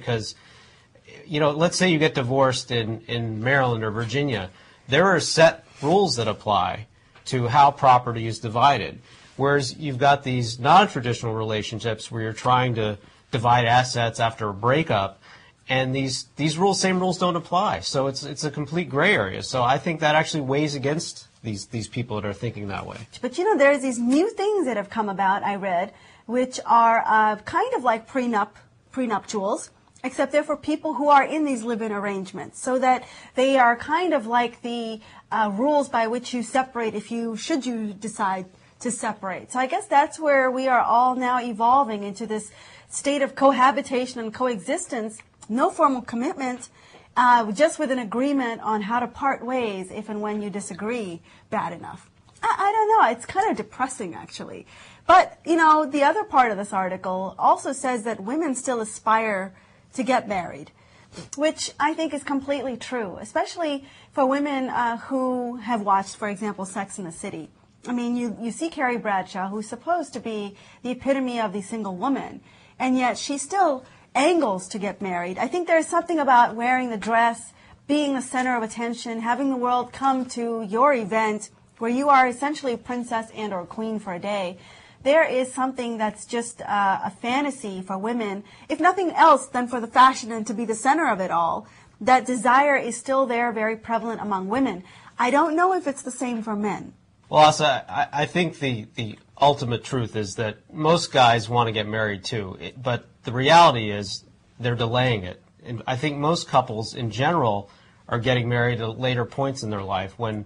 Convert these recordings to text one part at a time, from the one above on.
because, you know, let's say you get divorced in Maryland or Virginia. There are set rules that apply to how property is divided. Whereas you've got these non-traditional relationships where you're trying to divide assets after a breakup, and these same rules don't apply. So it's a complete gray area. So I think that actually weighs against these people that are thinking that way. But you know, there's these new things that have come about, I read, which are kind of like prenuptials, except they're for people who are in these live-in arrangements, so that they are kind of like the rules by which you separate should you decide to separate. So I guess that's where we are all now evolving into this state of cohabitation and coexistence, no formal commitment, just with an agreement on how to part ways if and when you disagree bad enough. I don't know. It's kind of depressing, actually. But, you know, the other part of this article also says that women still aspire to get married, which I think is completely true, especially for women who have watched, for example, Sex and the City. I mean, you see Carrie Bradshaw, who's supposed to be the epitome of the single woman, and yet she still angles to get married. I think there's something about wearing the dress, being the center of attention, having the world come to your event where you are essentially princess and or queen for a day. There is something that's just a fantasy for women, if nothing else than for the fashion and to be the center of it all. That desire is still there, very prevalent among women. I don't know if it's the same for men. Well, Aastha, I think the ultimate truth is that most guys want to get married too, but the reality is they're delaying it. And I think most couples in general are getting married at later points in their life when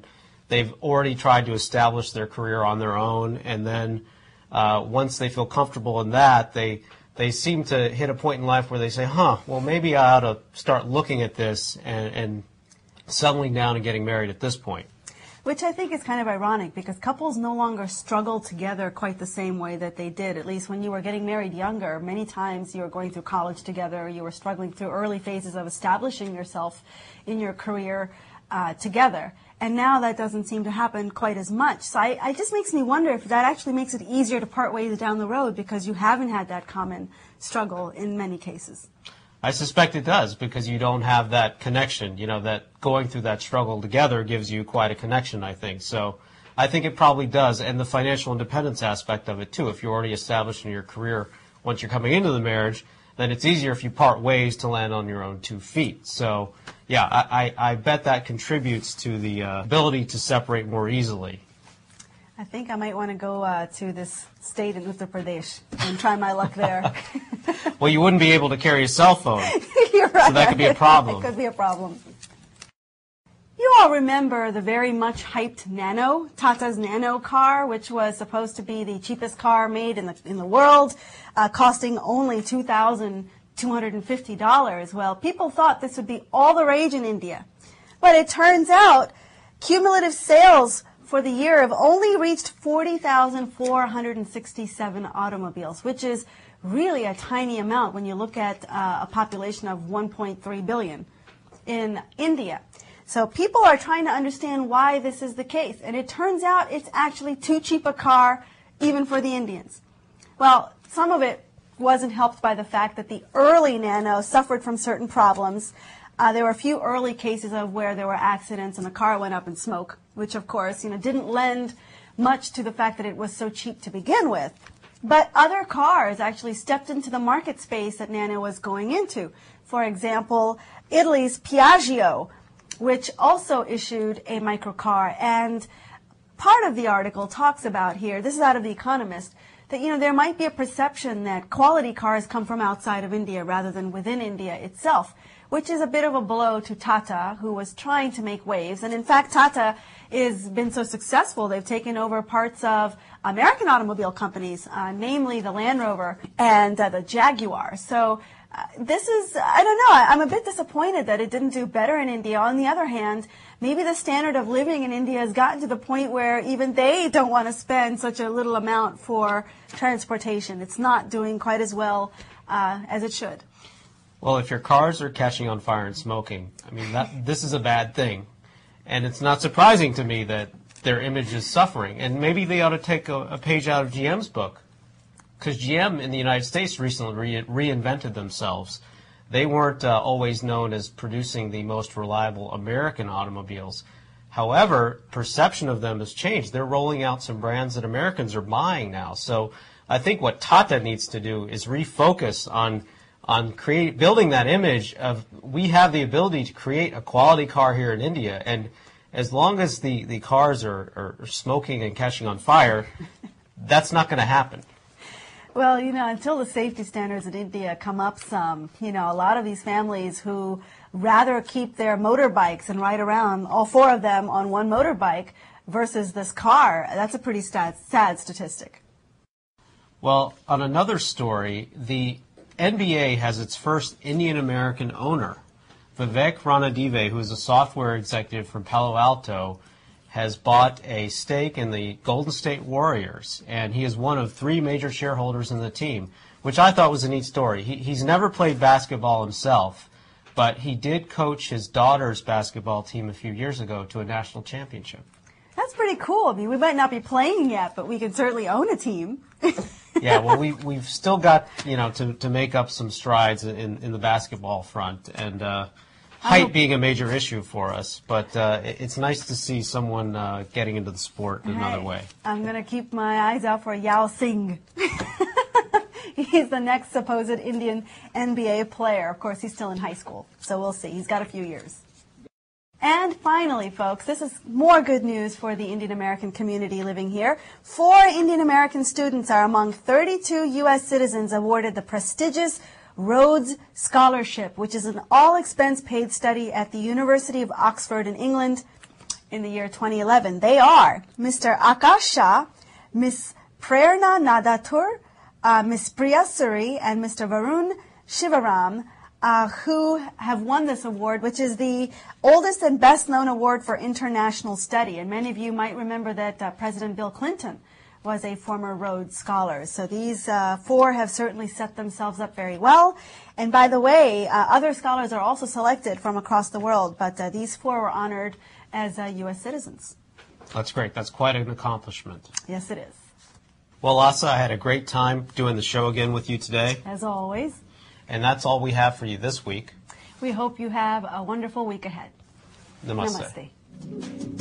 they've already tried to establish their career on their own, and then once they feel comfortable in that, they seem to hit a point in life where they say, well, maybe I ought to start looking at this and settling down and getting married at this point. Which I think is kind of ironic, because couples no longer struggle together quite the same way that they did, at least when you were getting married younger. Many times you were going through college together, you were struggling through early phases of establishing yourself in your career together. And now that doesn't seem to happen quite as much. So it just makes me wonder if that actually makes it easier to part ways down the road, because you haven't had that common struggle in many cases. I suspect it does, because you don't have that connection. You know, that going through that struggle together gives you quite a connection, I think. So I think it probably does, and the financial independence aspect of it, too. If you're already established in your career, once you're coming into the marriage, then it's easier if you part ways to land on your own 2 feet. So, yeah, I bet that contributes to the ability to separate more easily. I think I might want to go to this state in Uttar Pradesh and try my luck there. Well, you wouldn't be able to carry a cell phone. You're right. So that could be a problem. It could be a problem. You all remember the very much hyped Nano, Tata's Nano car, which was supposed to be the cheapest car made in the world, costing only $2,250. Well, people thought this would be all the rage in India. But it turns out cumulative sales for the year have only reached 40,467 automobiles, which is really a tiny amount when you look at a population of 1.3 billion in India. So people are trying to understand why this is the case. And it turns out it's actually too cheap a car, even for the Indians. Well, some of it wasn't helped by the fact that the early Nano suffered from certain problems. There were a few early cases of where there were accidents and the car went up in smoke, which of course, didn't lend much to the fact that it was so cheap to begin with. But other cars actually stepped into the market space that Nano was going into. For example, Italy's Piaggio, which also issued a microcar. And part of the article talks about here, this is out of The Economist, that, there might be a perception that quality cars come from outside of India rather than within India itself, which is a bit of a blow to Tata, who was trying to make waves. And in fact, Tata has been so successful, they've taken over parts of American automobile companies, namely the Land Rover and the Jaguar. So this is, I don't know, I'm a bit disappointed that it didn't do better in India. On the other hand, maybe the standard of living in India has gotten to the point where even they don't want to spend such a little amount for transportation. It's not doing quite as well as it should. Well, if your cars are catching on fire and smoking, this is a bad thing. And it's not surprising to me that their image is suffering. And maybe they ought to take a page out of GM's book. Because GM in the United States recently reinvented themselves. they weren't always known as producing the most reliable American automobiles. However, perception of them has changed. They're rolling out some brands that Americans are buying now. So I think what Tata needs to do is refocus on building that image of we have the ability to create a quality car here in India, and as long as the cars are smoking and catching on fire, that's not going to happen. Well, until the safety standards in India come up some, a lot of these families who rather keep their motorbikes and ride around, all four of them on one motorbike versus this car, that's a pretty sad statistic. Well, on another story, the NBA has its first Indian-American owner. Vivek Ranadive, who is a software executive from Palo Alto, has bought a stake in the Golden State Warriors, and he is one of 3 major shareholders in the team, which I thought was a neat story. He's never played basketball himself, but he did coach his daughter's basketball team a few years ago to a national championship. That's pretty cool. I mean, we might not be playing yet, but we can certainly own a team. Yeah, well, we've still got, to make up some strides in the basketball front, and height being a major issue for us, but it's nice to see someone getting into the sport in another way. I'm going to keep my eyes out for Yao Singh. He's the next supposed Indian NBA player. Of course, he's still in high school, so we'll see. He's got a few years. And finally, folks, this is more good news for the Indian American community living here. 4 Indian American students are among 32 U.S. citizens awarded the prestigious Rhodes Scholarship, which is an all-expense paid study at the University of Oxford in England in the year 2011. They are Mr. Akash Shah, Miss Prerna Nadatur, Miss Priya Suri, and Mr. Varun Shivaram, who have won this award, which is the oldest and best-known award for international study. And many of you might remember that President Bill Clinton was a former Rhodes Scholar. So these 4 have certainly set themselves up very well. And by the way, other scholars are also selected from across the world, but these 4 were honored as U.S. citizens. That's great. That's quite an accomplishment. Yes, it is. Well, Aastha, I had a great time doing the show again with you today. As always. And that's all we have for you this week. We hope you have a wonderful week ahead. Namaste. Namaste.